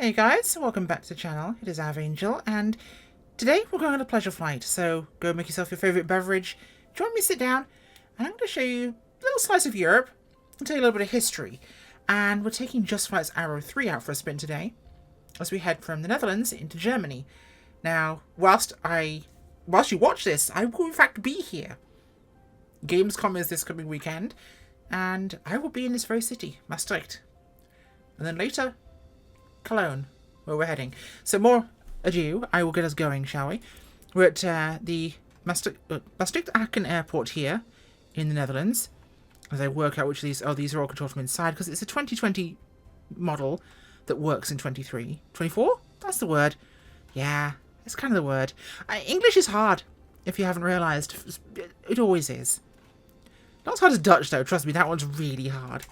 Hey guys, welcome back to the channel. It is AvAngel, and today we're going on a pleasure flight. So go make yourself your favourite beverage, join me, sit down, and I'm going to show you a little slice of Europe and tell you a little bit of history. And we're taking Just Flight's Arrow 3 out for a spin today as we head from the Netherlands into Germany. Now, whilst you watch this, I will in fact be here. Gamescom is this coming weekend, and I will be in this very city, Maastricht. And then later, Cologne, where we're heading. So more ado, I will get us going, shall we? We're at the Maastricht Aachen airport here in the Netherlands. As I work out which of these... Oh, these are all controlled from inside because it's a 2020 model that works in 23. 24? That's the word. Yeah, it's kind of the word. English is hard, if you haven't realised. It always is. Not as hard as Dutch, though. Trust me, that one's really hard.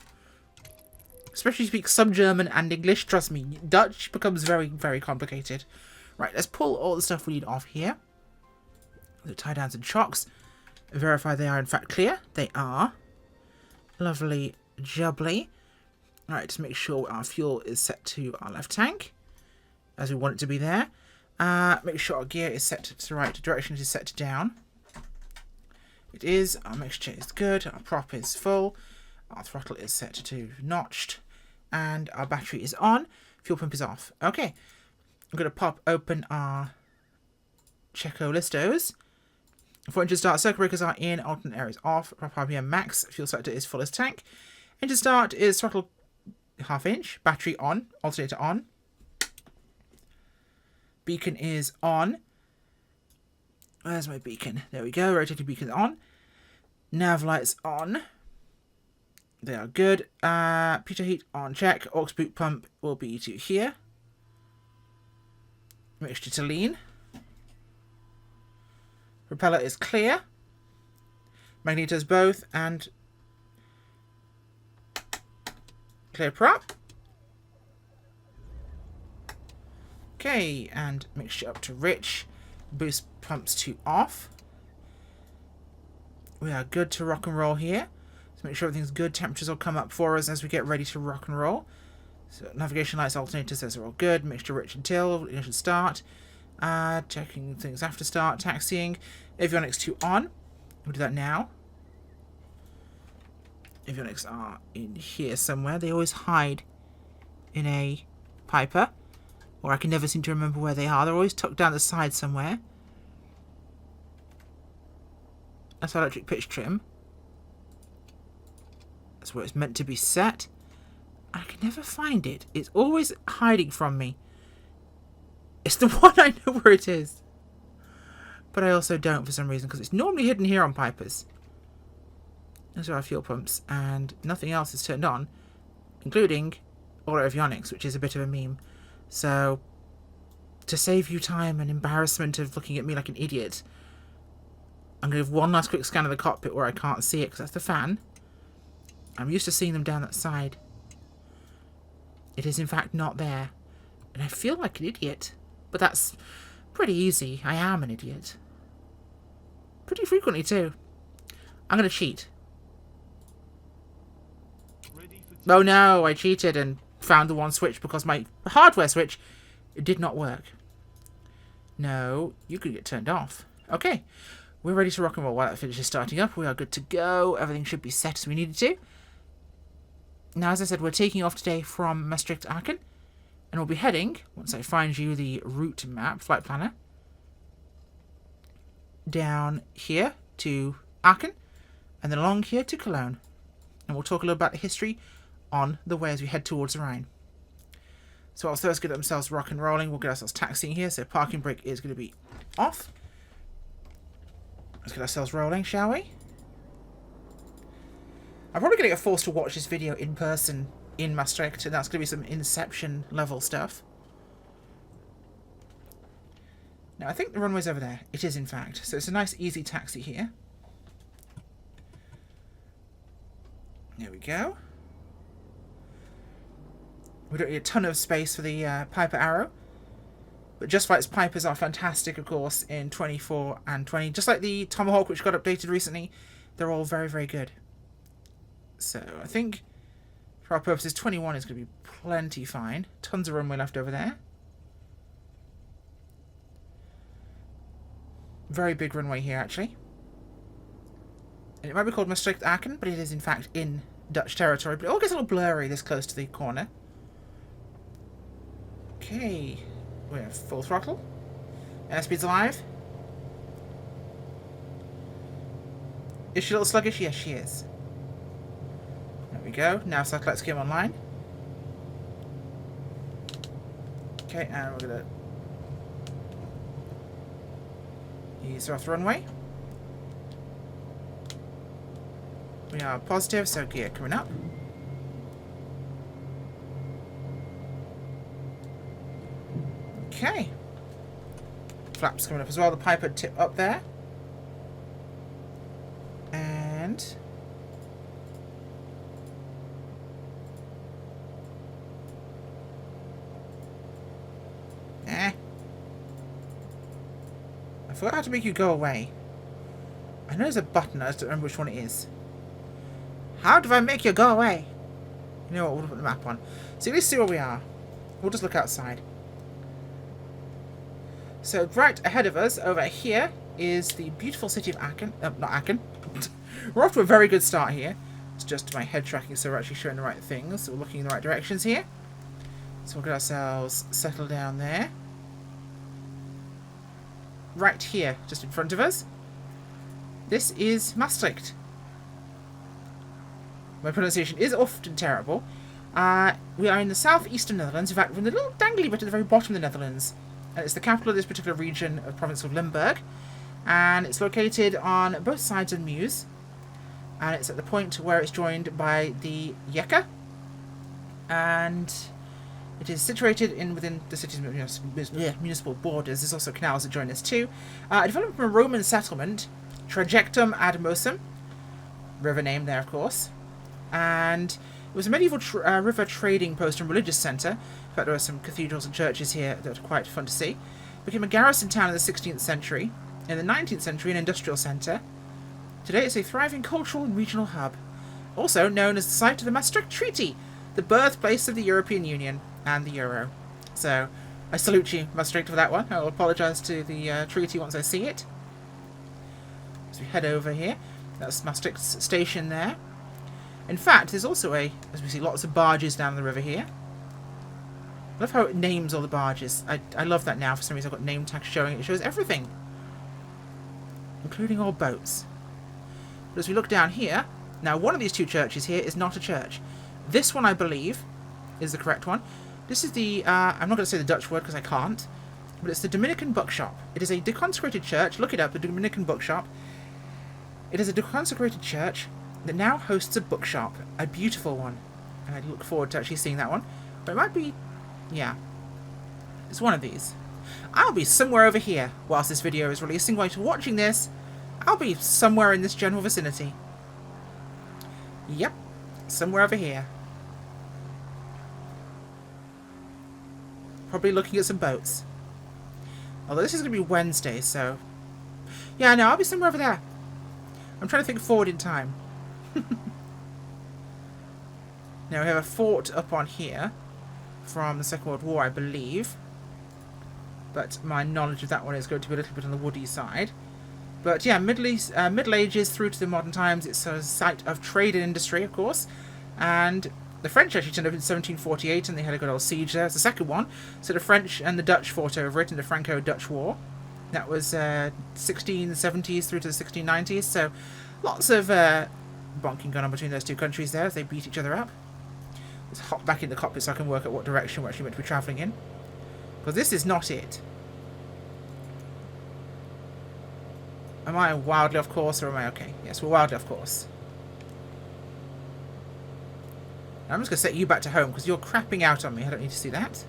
Especially if you speak some German and English, trust me, Dutch becomes very, very complicated. Right, let's pull all the stuff we need off here. The tie downs and chocks. Verify they are in fact clear. They are. Lovely jubbly. Alright, just make sure our fuel is set to our left tank, as we want it to be there. Make sure our gear is set to the right direction, it is set to down. It is. Our mixture is good. Our prop is full. Our throttle is set to notched. And our battery is on. Fuel pump is off. Okay. I'm going to pop open our Checo listos. For engine start, circuit breakers are in, alternate air is off. Prop RPM max, fuel sector is full as tank. Engine start is throttle half inch. Battery on, alternator on. Beacon is on. Where's my beacon? There we go. Rotating beacon on. Nav lights on. They are good. Pitot heat on check. Aux boot pump will be to here. Mixture to lean. Propeller is clear. Magnetos both and clear prop. Okay, and mixture up to rich. Boost pumps to off. We are good to rock and roll here. So make sure everything's good. Temperatures will come up for us as we get ready to rock and roll. So navigation lights, alternators, those are all good. Mixture rich until initial start. Checking things after start. Taxiing. Avionics 2 on. We'll do that now. Avionics are in here somewhere. They always hide in a Piper. Or I can never seem to remember where they are. They're always tucked down the side somewhere. That's our electric pitch trim. That's where it's meant to be set. I can never find it. It's always hiding from me. It's the one I know where it is. But I also don't for some reason, because it's normally hidden here on Pipers. Those are our fuel pumps, and nothing else is turned on, including auto avionics, which is a bit of a meme. So, to save you time and embarrassment of looking at me like an idiot, I'm going to give one last quick scan of the cockpit where I can't see it, because that's the fan. I'm used to seeing them down that side. It is in fact not there. And I feel like an idiot. But that's pretty easy. I am an idiot. Pretty frequently too. I'm going to cheat. Oh no, I cheated and found the one switch because my hardware switch did not work. No, you could get turned off. Okay, we're ready to rock and roll. While that finishes starting up, we are good to go. Everything should be set as we need it to. Now, as I said, we're taking off today from Maastricht Aachen, and we'll be heading, once I find you the route map, flight planner, down here to Aachen, and then along here to Cologne. And we'll talk a little about the history on the way as we head towards the Rhine. So whilst those get themselves rock and rolling, we'll get ourselves taxiing here, so parking brake is going to be off. Let's get ourselves rolling, shall we? I'm probably going to get forced to watch this video in person in Maastricht, and that's going to be some Inception level stuff. Now, I think the runway's over there. It is, in fact. So it's a nice, easy taxi here. There we go. We don't need a ton of space for the Piper Arrow. But Just Flight's Pipers are fantastic, of course, in 24 and 20. Just like the Tomahawk, which got updated recently, they're all very, very good. So, I think For our purposes, 21 is going to be plenty fine. Tons of runway left over there. Very big runway here, actually. And it might be called Maastricht Aachen, but it is in fact in Dutch territory. But it all gets a little blurry this close to the corner. Okay. We have full throttle. Airspeed's alive. Is she a little sluggish? Yes, she is. There we go. Now satellites came online. Okay, and we're going to ease her off the runway. We are positive, so gear coming up. Okay. Flaps coming up as well. The Piper tip up there. And I forgot how to make you go away. I know there's a button, I just don't remember which one it is. How do I make you go away? You know what, we'll put the map on. So let's see where we are. We'll just look outside. So right ahead of us, over here, is the beautiful city of Aachen. Not Aachen. We're off to a very good start here. It's just my head tracking, so we're actually showing the right things. So we're looking in the right directions here. So we'll get ourselves settled down there. Right here, just in front of us. This is Maastricht. My pronunciation is often terrible. We are in the southeastern Netherlands. In fact, we're in the little dangly bit at the very bottom of the Netherlands. And it's the capital of this particular region of the province of Limburg. And it's located on both sides of Meuse. And it's at the point where it's joined by the Yekke. And it is situated within the city's municipal borders. There's also canals that join this too. Developed from a Roman settlement, Trajectum ad Mosum. River name there, of course. And it was a medieval river trading post and religious centre. In fact, there are some cathedrals and churches here that are quite fun to see. It became a garrison town in the 16th century. In the 19th century, an industrial centre. Today, it's a thriving cultural and regional hub. Also known as the site of the Maastricht Treaty, the birthplace of the European Union and the Euro. So, I salute you, Maastricht, for that one. I'll apologise to the treaty once I see it. So we head over here. That's Maastricht's station there. In fact, there's also as we see, lots of barges down the river here. I love how it names all the barges. I love that now. For some reason, I've got name tags showing. It shows everything, including all boats. But as we look down here, now one of these two churches here is not a church. This one, I believe, is the correct one. This is the, I'm not going to say the Dutch word because I can't, but it's the Dominican Bookshop. It is a deconsecrated church. Look it up, the Dominican Bookshop. It is a deconsecrated church that now hosts a bookshop, a beautiful one. And I look forward to actually seeing that one. But it might be, yeah, it's one of these. I'll be somewhere over here whilst this video is releasing. While you're watching this, I'll be somewhere in this general vicinity. Yep, somewhere over here. Probably looking at some boats. Although this is going to be Wednesday, so... yeah, no, I'll be somewhere over there. I'm trying to think forward in time. Now we have a fort up on here from the Second World War, I believe. But my knowledge of that one is going to be a little bit on the woody side. But yeah, Middle Ages through to the modern times, it's a site of trade and industry, of course. And the French actually turned up in 1748 and they had a good old siege there. It's the second one. So the French and the Dutch fought over it in the Franco-Dutch War. That was 1670s through to the 1690s. So lots of bonking going on between those two countries there as they beat each other up. Let's hop back in the cockpit so I can work out what direction we're actually meant to be travelling in. Because this is not it. Am I wildly off course or am I okay? Yes, we're wildly off course. Now I'm just going to set you back to home because you're crapping out on me. I don't need to see that.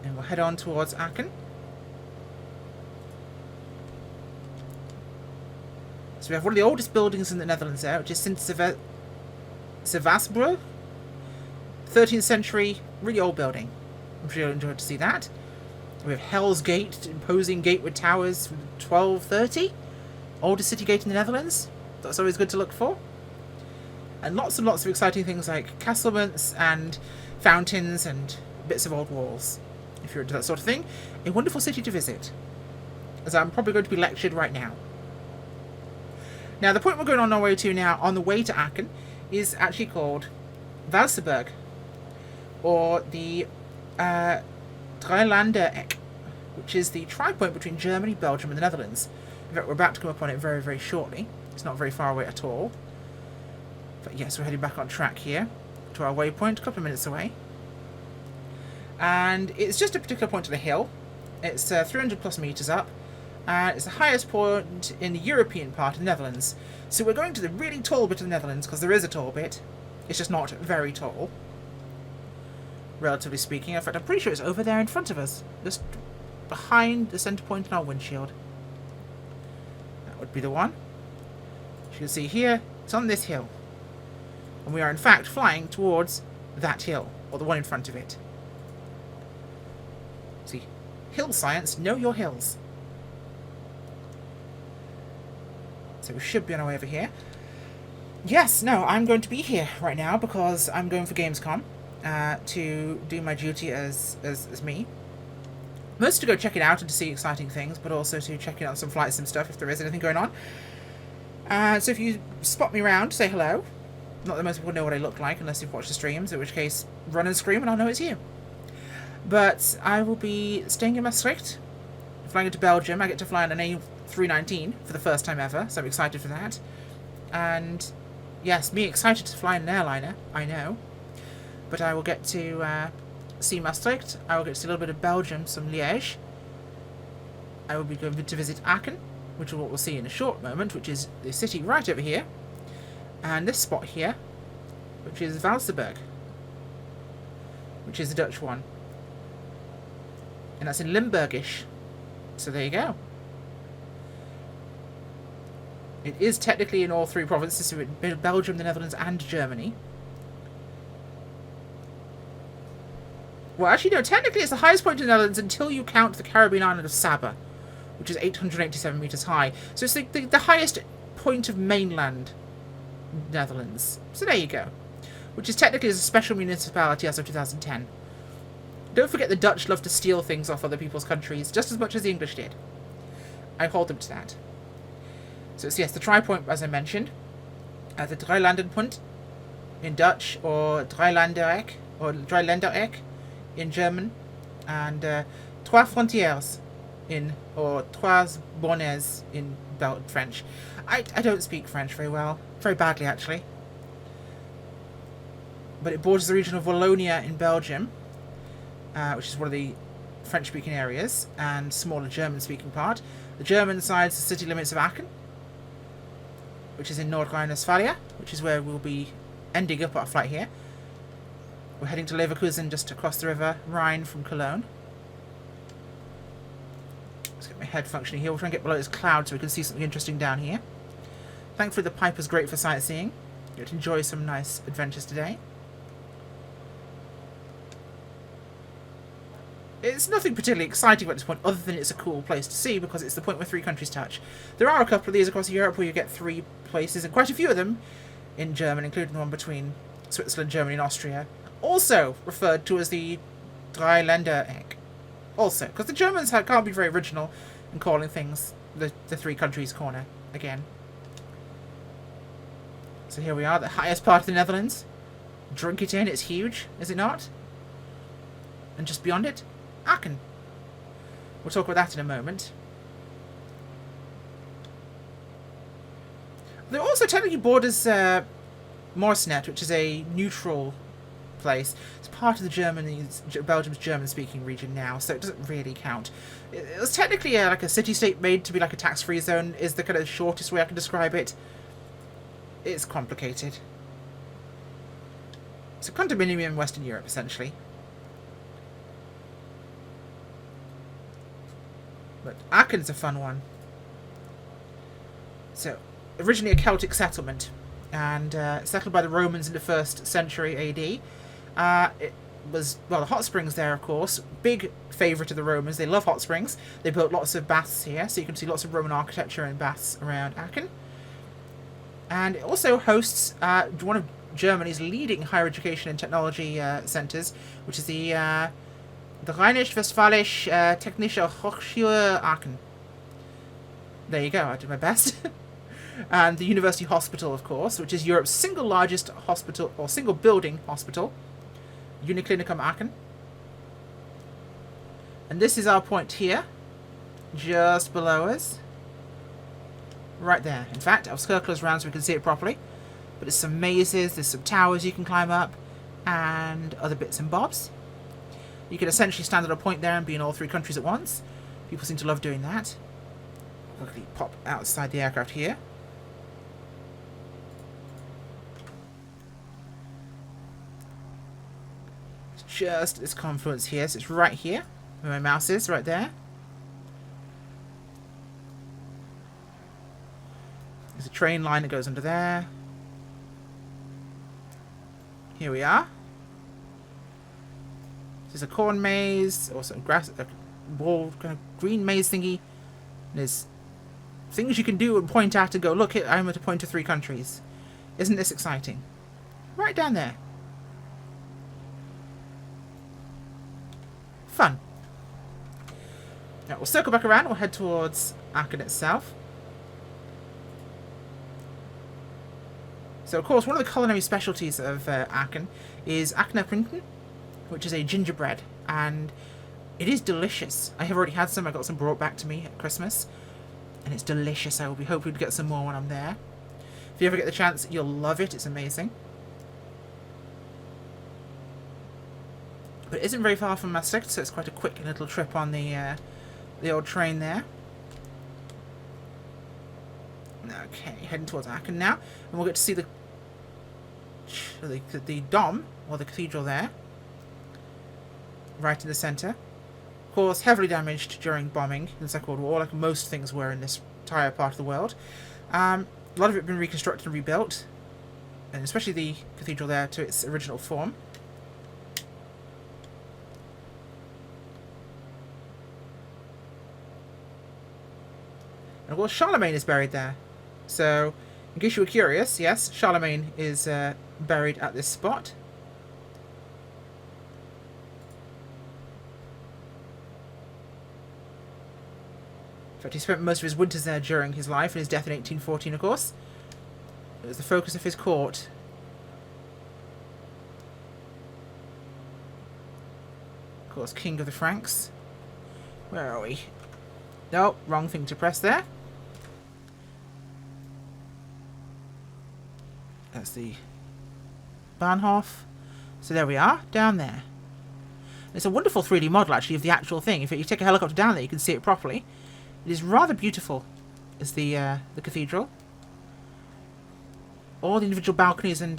And we'll head on towards Aachen. So we have one of the oldest buildings in the Netherlands there, which is Sint Servaasbrug. 13th century, really old building. I'm sure you'll enjoy to see that. We have Hell's Gate, imposing gate with towers from 1230. Oldest city gate in the Netherlands. That's always good to look for. and lots of exciting things like castlements and fountains and bits of old walls. If you're into that sort of thing, a wonderful city to visit, as I'm probably going to be lectured right now. Now, the point we're going on our way to now, on the way to Aachen, is actually called Valseburg, or the Dreiländereck, which is the tri-point between Germany, Belgium and the Netherlands. In fact, we're about to come upon it very, very shortly. It's not very far away at all. But yes, we're heading back on track here to our waypoint, a couple of minutes away. And it's just a particular point of the hill. It's 300 plus meters up. And it's the highest point in the European part of the Netherlands. So we're going to the really tall bit of the Netherlands, because there is a tall bit. It's just not very tall, relatively speaking. In fact, I'm pretty sure it's over there in front of us, just behind the centre point in our windshield. That would be the one. As you can see here, it's on this hill. And we are in fact flying towards that hill, or the one in front of it. See, hill science, know your hills. So we should be on our way over here. Yes, no, I'm going to be here right now because I'm going for Gamescom to do my duty as me. Mostly to go check it out and to see exciting things, but also to check out some flights and stuff if there is anything going on. So if you spot me around, say hello. Not that most people know what I look like unless you've watched the streams, in which case run and scream and I'll know it's you. But I will be staying in Maastricht, flying into Belgium. I get to fly on an A319 for the first time ever, so I'm excited for that. And yes, me excited to fly in an airliner, I know. But I will get to see Maastricht. I will get to see a little bit of Belgium, some Liège. I will be going to visit Aachen, which is what we'll see in a short moment, which is the city right over here. And this spot here, which is Valseburg, which is the Dutch one. And that's in Limburgish. So there you go. It is technically in all three provinces, so in Belgium, the Netherlands, and Germany. Well, actually, no, technically it's the highest point in the Netherlands until you count the Caribbean island of Saba, which is 887 metres high. So it's the highest point of mainland Netherlands. So there you go. Which is technically a special municipality as of 2010. Don't forget the Dutch love to steal things off other people's countries, just as much as the English did. I hold them to that. So it's, yes, the tri-point, as I mentioned. The Dreiländereck in Dutch, or Dreiländereck, or Dreiländereck in German, and Trois Frontières or Trois Bornes in French. I don't speak French very well. Very badly, actually. But it borders the region of Wallonia in Belgium, which is one of the French-speaking areas, and smaller German-speaking part. The German side is the city limits of Aachen, which is in North Rhine-Westphalia, which is where we'll be ending up our flight here. We're heading to Leverkusen, just across the river Rhine from Cologne. Let's get my head functioning here. We'll try and get below this cloud so we can see something interesting down here. Thankfully the Piper's great for sightseeing. You'll enjoy some nice adventures today. It's nothing particularly exciting at this point, other than it's a cool place to see, because it's the point where three countries touch. There are a couple of these across Europe where you get three places, and quite a few of them in German, including one between Switzerland, Germany and Austria, also referred to as the Dreiländereck. Also, because the Germans can't be very original in calling things the three countries corner again. So here we are, the highest part of the Netherlands. Drink it in, it's huge, is it not? And just beyond it, Aachen. We'll talk about that in a moment. There also technically borders Maastricht, which is a neutral place. It's part of the Belgium's German-speaking region now, so it doesn't really count. It was technically like a city-state made to be like a tax-free zone, is the kind of shortest way I can describe it. It's complicated. It's a condominium in Western Europe, essentially. But Aachen's a fun one. So, originally a Celtic settlement, and settled by the Romans in the 1st century AD. It was, well, the hot springs there, of course. Big favourite of the Romans. They love hot springs. They built lots of baths here, so you can see lots of Roman architecture and baths around Aachen. And it also hosts one of Germany's leading higher education and technology centres, which is the Rheinisch-Westfälische Technische Hochschule Aachen. There you go, I did my best. And the University Hospital, of course, which is Europe's single largest hospital, or single building hospital, Uniklinicum Aachen. And this is our point here, just below us. Right there. In fact, I'll circle us around so we can see it properly. But there's some mazes, there's some towers you can climb up, and other bits and bobs. You can essentially stand at a point there and be in all three countries at once. People seem to love doing that. Quickly pop outside the aircraft here. It's just this confluence here, so it's right here, where my mouse is, right there. There's a train line that goes under there. Here we are. There's a corn maze, also grass, a wall, kind of green maze thingy. There's things you can do and point at and go, look, I'm at a point to 3 countries. Isn't this exciting? Right down there. Fun. Now we'll circle back around. We'll head towards Aachen itself. So, of course, one of the culinary specialties of Aachen is Aachener Printen, which is a gingerbread, and it is delicious. I have already had some. I got some brought back to me at Christmas, and it's delicious. I will be hoping to get some more when I'm there. If you ever get the chance, you'll love it. It's amazing. But it isn't very far from Maastricht, so it's quite a quick little trip on the old train there. Okay, heading towards Aachen now, and we'll get to see the Dom, or the cathedral there, right in the centre. Of course, heavily damaged during bombing in the Second World War, like most things were in this entire part of the world. A lot of it had been reconstructed and rebuilt, and especially the cathedral there to its original form. And of course, Charlemagne is buried there. So, in case you were curious, yes, Charlemagne is buried at this spot. In fact, he spent most of his winters there during his life, and his death in 1814, of course. It was the focus of his court. Of course, King of the Franks. Where are we? No, wrong thing to press there. That's the Bahnhof. So there we are, down there. It's a wonderful 3D model, actually, of the actual thing. If you take a helicopter down there, you can see it properly. It is rather beautiful, as the cathedral. All the individual balconies and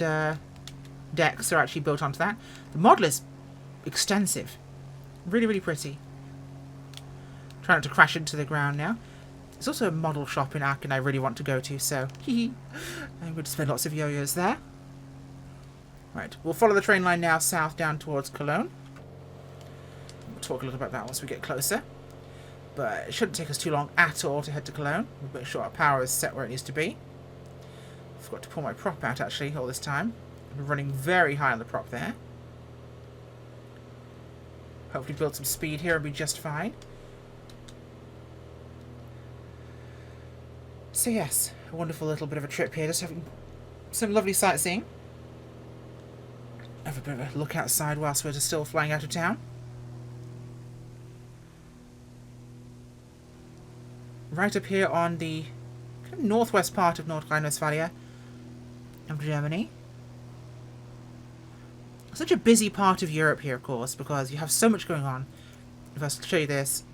decks are actually built onto that. The model is extensive. Really, really pretty. Trying not to crash into the ground now. There's also a model shop in Aachen I really want to go to, so I'm going to spend lots of yo-yos there. Right, we'll follow the train line now south down towards Cologne. We'll talk a little about that once we get closer. But it shouldn't take us too long at all to head to Cologne. We'll make sure our power is set where it needs to be. I forgot to pull my prop out, actually, all this time. I'm running very high on the prop there. Hopefully build some speed here and be just fine. So yes, a wonderful little bit of a trip here, just having some lovely sightseeing. Have a bit of a look outside whilst we're still flying out of town. Right up here on the kind of northwest part of North Rhine-Westphalia of Germany. Such a busy part of Europe here, of course, because you have so much going on. If I was to show you this.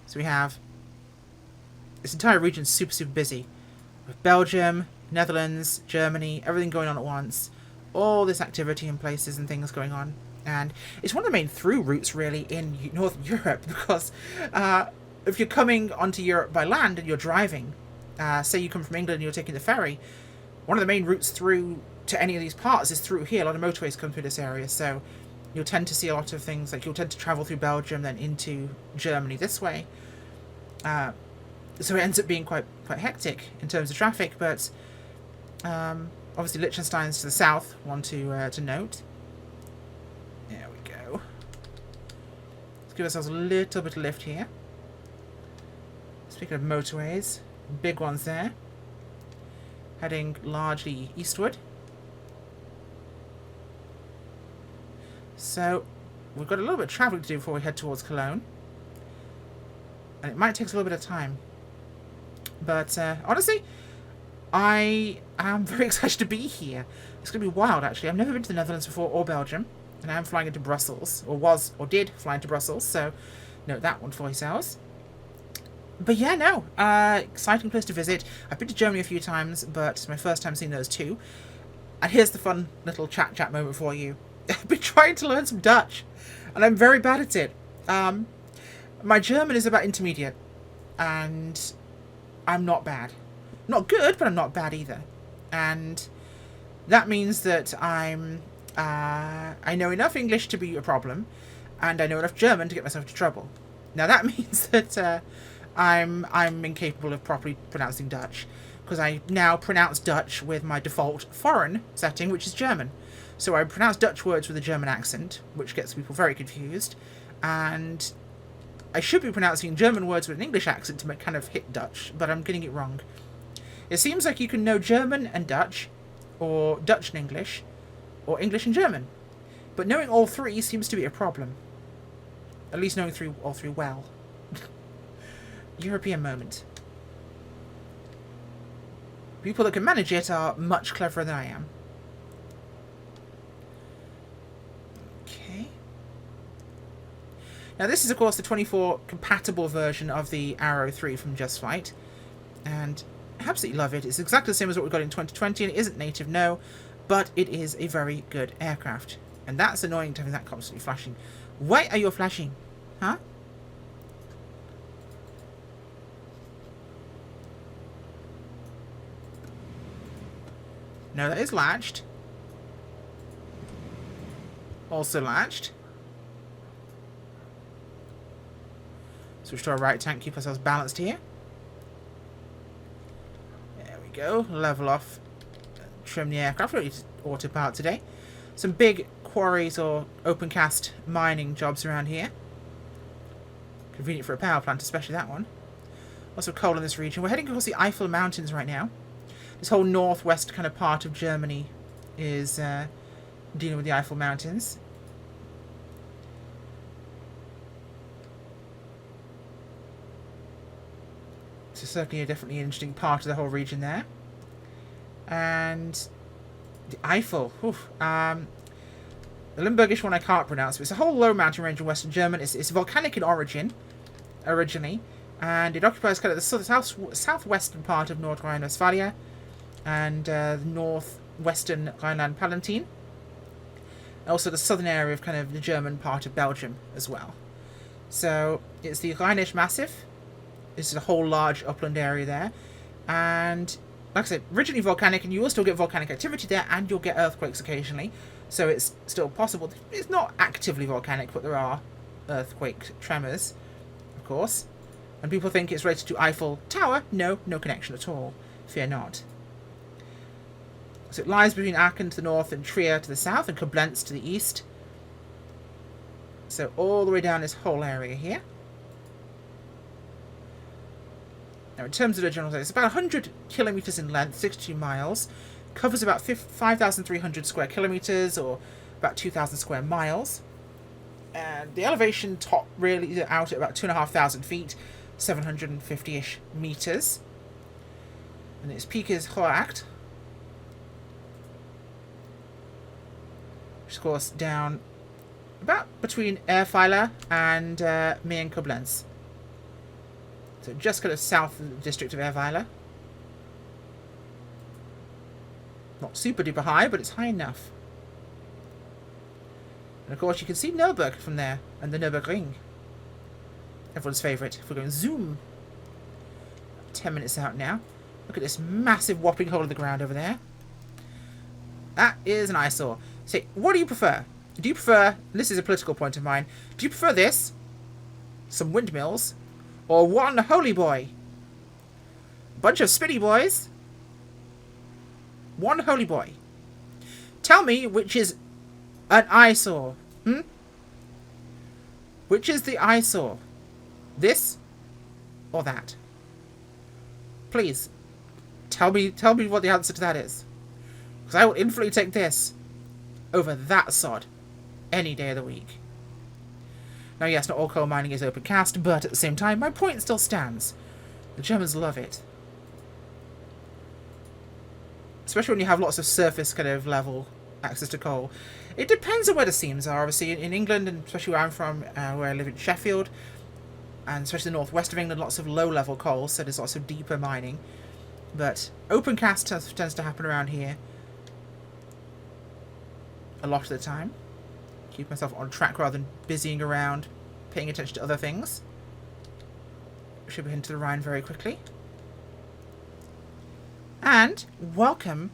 So we have this entire region super, super busy. With Belgium, Netherlands, Germany, everything going on at once. All this activity in places and things going on. And it's one of the main through routes, really, in Northern Europe, because if you're coming onto Europe by land and you're driving, say you come from England and you're taking the ferry, one of the main routes through to any of these parts is through here. A lot of motorways come through this area, so you'll tend to see a lot of things, like you'll tend to travel through Belgium, then into Germany this way. So it ends up being quite hectic in terms of traffic, but Obviously, Liechtenstein's to the south, one to note. There we go. Let's give ourselves a little bit of lift here. Speaking of motorways, big ones there. Heading largely eastward. So, we've got a little bit of travelling to do before we head towards Cologne. And it might take us a little bit of time. But, honestly, I am very excited to be here. It's going to be wild, actually. I've never been to the Netherlands before, or Belgium. And I am flying into Brussels. Or did fly into Brussels. So, note that one for yourselves. But yeah, no. Exciting place to visit. I've been to Germany a few times, but it's my first time seeing those two. And here's the fun little chat moment for you. I've been trying to learn some Dutch. And I'm very bad at it. My German is about intermediate. And I'm not bad. Not good, but I'm not bad either. And that means that I know enough English to be a problem, and I know enough German to get myself into trouble. Now that means that I'm incapable of properly pronouncing Dutch, because I now pronounce Dutch with my default foreign setting, which is German. So I pronounce Dutch words with a German accent, which gets people very confused, and I should be pronouncing German words with an English accent to kind of hit Dutch, but I'm getting it wrong. It seems like you can know German and Dutch, or Dutch and English, or English and German. But knowing all three seems to be a problem. At least knowing all three well. European moment. People that can manage it are much cleverer than I am. Okay. Now this is of course the 24 compatible version of the Arrow 3 from Just Flight. And I absolutely love it. It's exactly the same as what we got in 2020, and it isn't native, no, but it is a very good aircraft. And that's annoying to having that constantly flashing. Why are you flashing? Huh? No, that is latched. Also latched. Switch to our right tank, keep ourselves balanced here. Go, level off, trim the aircraft. Really autopilot today. Some big quarries or open cast mining jobs around here. Convenient for a power plant, especially that one. Lots of coal in this region. We're heading across the Eifel Mountains right now. This whole northwest kind of part of Germany is dealing with the Eifel Mountains. So certainly definitely an interesting part of the whole region there. And the Eifel. The Limburgish one I can't pronounce, but it's a whole low mountain range in Western Germany. It's volcanic in origin, originally, and it occupies kind of the southwestern part of North Rhine-Westphalia and the northwestern Rhineland-Palatinate. Also the southern area of kind of the German part of Belgium as well. So it's the Rhinish Massif. This is a whole large upland area there, and like I said, originally volcanic, and you will still get volcanic activity there, and you'll get earthquakes occasionally, so it's still possible. It's not actively volcanic, but there are earthquake tremors, of course. And people think it's related to Eiffel Tower. No connection at all. Fear not. So it lies between Aachen to the north and Trier to the south, and Koblenz to the east. So all the way down this whole area here. Now, in terms of the general size, it's about 100 kilometres in length, 62 miles, covers about 5,300 square kilometres, or about 2,000 square miles. And the elevation top really is out at about 2,500 feet, 750-ish metres. And its peak is Hoacht, which is, of course, down about between Erfeiler and Meer and Koblenz. So just kind of south of the district of Erfeiler. Not super duper high, but it's high enough. And of course you can see Nürburg from there, and the Nürburgring. Everyone's favourite. If we're going zoom. 10 minutes out now. Look at this massive whopping hole in the ground over there. That is an eyesore. So, what do you prefer? Do you prefer, this is a political point of mine, do you prefer this, some windmills, or one holy boy? Bunch of spitty boys? One holy boy. Tell me which is an eyesore. Which is the eyesore? This or that? Please, tell me what the answer to that is. Because I will infinitely take this over that sod any day of the week. Now, yes, not all coal mining is open cast, but at the same time, my point still stands. The Germans love it. Especially when you have lots of surface kind of level access to coal. It depends on where the seams are. Obviously, in England, and especially where I'm from, where I live in Sheffield, and especially the northwest of England, lots of low-level coal, so there's lots of deeper mining. But open cast tends to happen around here a lot of the time. Keep myself on track rather than busying around, paying attention to other things. Should be into the Rhine very quickly. And welcome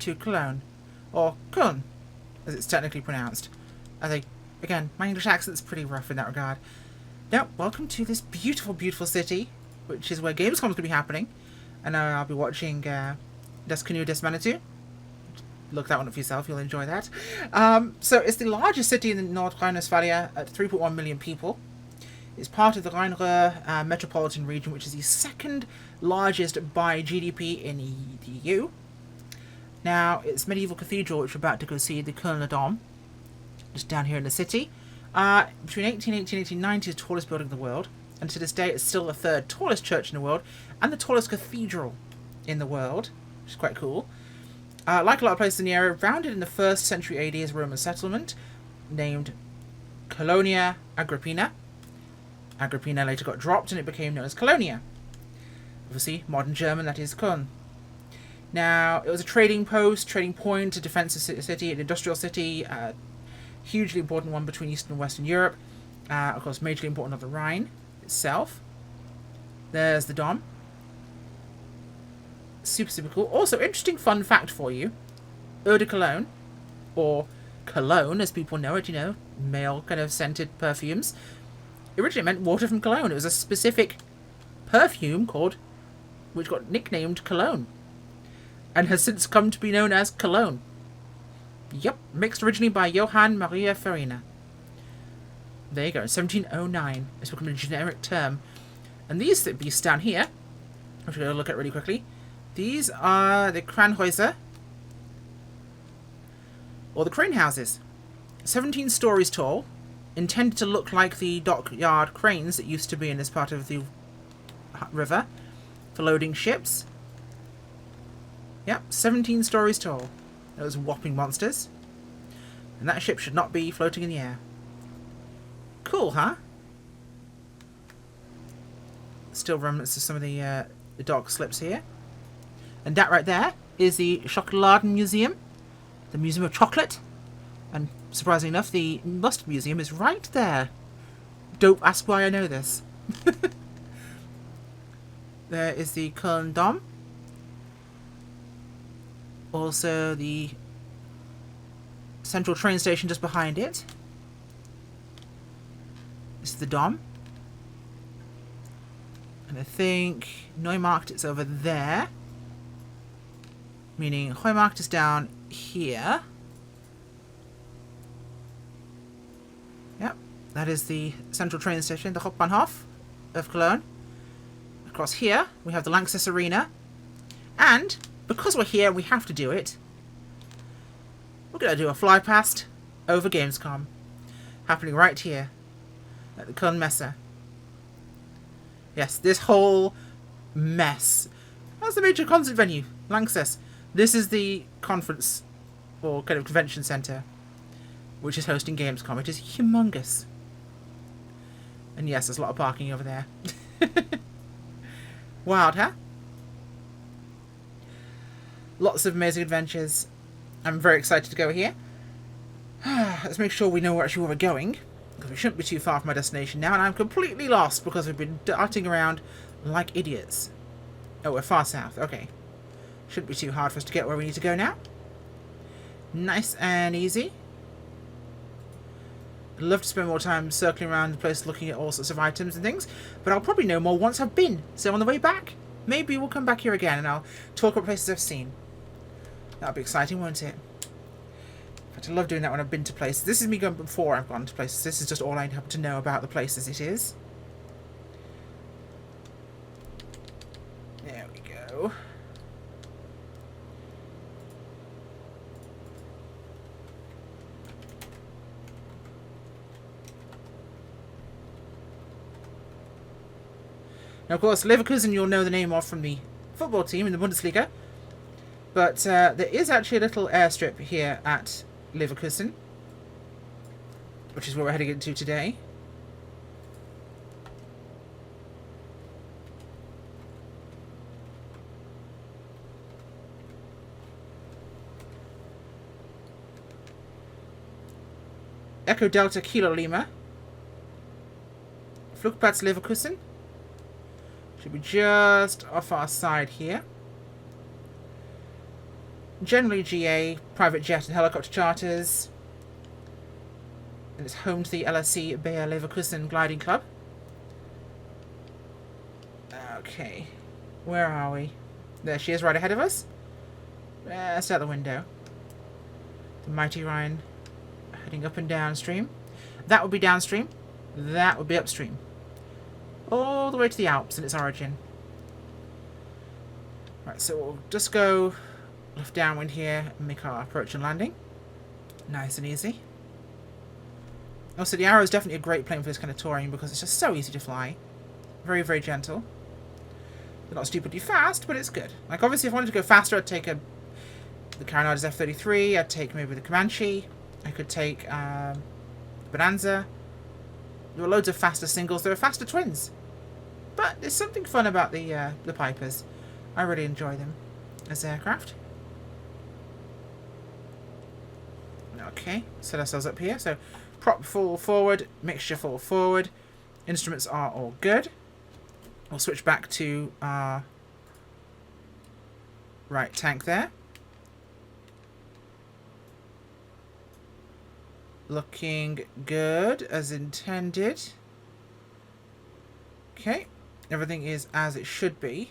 to Cologne, or Cologne, as it's technically pronounced. Again, my English accent's pretty rough in that regard. Now, welcome to this beautiful, beautiful city, which is where Gamescom is going to be happening. And I'll be watching Das Canoe des Manitou. Look that one up for yourself, you'll enjoy that. So it's the largest city in the North Rhine-Westphalia at 3.1 million people. It's part of the Rhine-Ruhr metropolitan region, which is the second largest by GDP in the EU. Now, its medieval cathedral, which we're about to go see, the Kölner Dom, just down here in the city. Between 1880 and 1890, the tallest building in the world. And to this day, it's still the third tallest church in the world, and the tallest cathedral in the world, which is quite cool. Like a lot of places in the area, founded in the 1st century AD as a Roman settlement, named Colonia Agrippina. Agrippina later got dropped, and it became known as Colonia. Obviously, modern German, that is Köln. Now, it was a trading post, trading point, a defensive city, an industrial city, hugely important one between Eastern and Western Europe. Of course, majorly important on the Rhine itself. There's the Dom. Super, super cool. Also, interesting fun fact for you. Eau de Cologne, or Cologne as people know it, you know, male kind of scented perfumes. Originally meant water from Cologne. It was a specific perfume which got nicknamed Cologne. And has since come to be known as Cologne. Yep, mixed originally by Johann Maria Farina. There you go, 1709. It's become a generic term. And these beasts down here, I'm going to look at really quickly. These are the Kranhäuser, or the crane houses. 17 stories tall, intended to look like the dockyard cranes that used to be in this part of the river for loading ships. Yep, 17 stories tall. Those whopping monsters. And that ship should not be floating in the air. Cool, huh? Still remnants of some of the dock slips here. And that right there is the Schokoladen Museum, the Museum of Chocolate. And surprisingly enough, the Mustard Museum is right there. Don't ask why I know this. There is the Köln Dom. Also the central train station just behind it. This is the Dom. And I think Neumarkt is over there. Meaning Heumarkt is down here. Yep, that is the central train station, the Hauptbahnhof of Cologne. Across here, we have the Lanxess Arena. And, because we're here, we have to do it. We're going to do a fly past over Gamescom. Happening right here at the Köln Messe. Yes, this whole mess. That's the major concert venue, Lanxess. This is the conference, or kind of convention centre, which is hosting Gamescom. It is humongous. And yes, there's a lot of parking over there. Wild, huh? Lots of amazing adventures. I'm very excited to go here. Let's make sure we know actually where we're going, because we shouldn't be too far from my destination now, and I'm completely lost because we've been darting around like idiots. Oh, we're far south. Okay. Shouldn't be too hard for us to get where we need to go now. Nice and easy. I'd love to spend more time circling around the place looking at all sorts of items and things, but I'll probably know more once I've been. So on the way back, maybe we'll come back here again and I'll talk about places I've seen. That'll be exciting, won't it? In fact, I love doing that when I've been to places. This is me going before I've gone to places. This is just all I have to know about the places it is. There we go. Now, of course, Leverkusen you'll know the name of from the football team in the Bundesliga. But there is actually a little airstrip here at Leverkusen, which is where we're heading into today. Echo Delta Kilo Lima. Flugplatz Leverkusen. Should be just off our side here. Generally GA, private jet and helicopter charters. And it's home to the LSC Bayer Leverkusen Gliding Club. Okay. Where are we? There she is right ahead of us. That's out the window. The mighty Rhine heading up and downstream. That would be downstream. That would be upstream. All the way to the Alps in its origin. Right, so we'll just go left downwind here and make our approach and landing. Nice and easy. Also, the Arrow is definitely a great plane for this kind of touring because it's just so easy to fly. Very, very gentle. They're not stupidly fast, but it's good. Like, obviously, if I wanted to go faster, I'd take the Carinada's F-33. I'd take maybe the Comanche. I could take Bonanza. There were loads of faster singles. There were faster twins. But there's something fun about the Pipers. I really enjoy them as aircraft. Okay, set ourselves up here. So, prop full forward, mixture full forward. Instruments are all good. We'll switch back to our right tank there. Looking good as intended. Okay, everything is as it should be.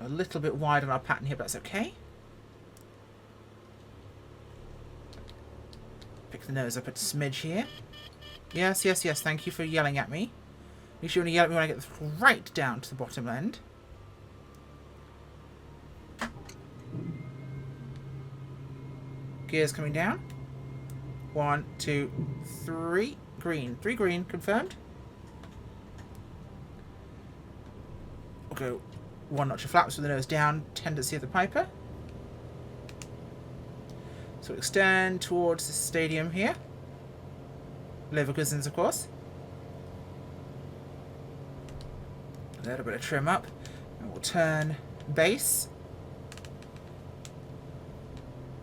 A little bit wide on our pattern here, but that's okay. Pick the nose up a smidge here. Yes, yes, yes, thank you for yelling at me. Make sure you yell at me when I get right down to the bottom end. Gears coming down. 1, 2, 3. Green. 3 green. Confirmed. We'll go 1 notch of flaps with the nose down. Tendency of the Piper. So extend towards the stadium here. Leverkusen's, of course. A little bit of trim up. And we'll turn base.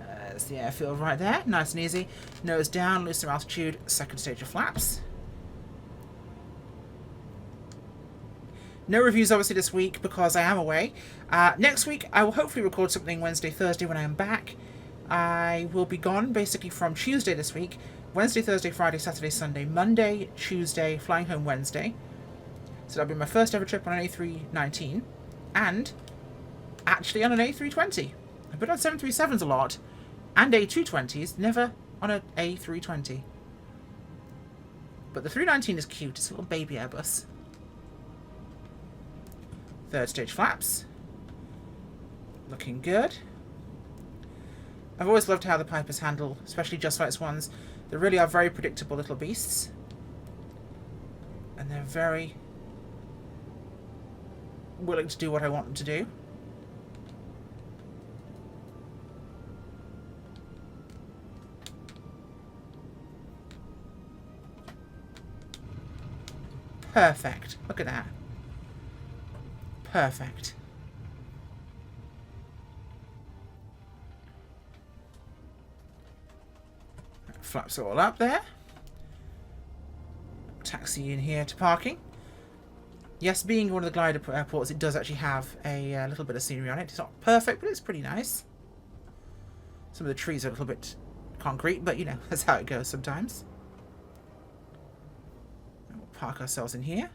There's the airfield right there. Nice and easy. Nose down, loosen altitude, second stage of flaps. No reviews obviously this week because I am away. Next week I will hopefully record something Wednesday, Thursday when I am back. I will be gone basically from Tuesday this week. Wednesday, Thursday, Friday, Saturday, Sunday, Monday, Tuesday, flying home Wednesday. So that'll be my first ever trip on an A319 and actually on an A320. I've been on 737s a lot and A220s, never on an A320. But the 319 is cute, it's a little baby Airbus. Third stage flaps. Looking good. I've always loved how the Pipers handle, especially Just Flight's ones. They really are very predictable little beasts. And they're very willing to do what I want them to do. Perfect. Look at that. Perfect. Flaps all up there. Taxi in here to parking. Yes, being one of the glider airports, it does actually have a little bit of scenery on it. It's not perfect, but it's pretty nice. Some of the trees are a little bit concrete, but you know, that's how it goes sometimes. And we'll park ourselves in here.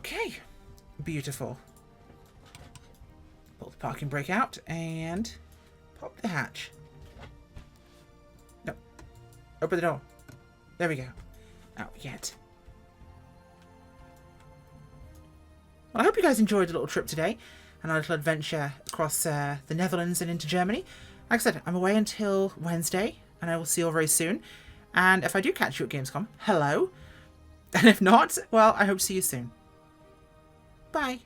Okay. Beautiful. Pull the parking brake out and pop the hatch. No. Open the door. There we go. Out we get. Well, I hope you guys enjoyed the little trip today and our little adventure across the Netherlands and into Germany. Like I said, I'm away until Wednesday, and I will see you all very soon. And if I do catch you at Gamescom, hello. And if not, well, I hope to see you soon. Bye.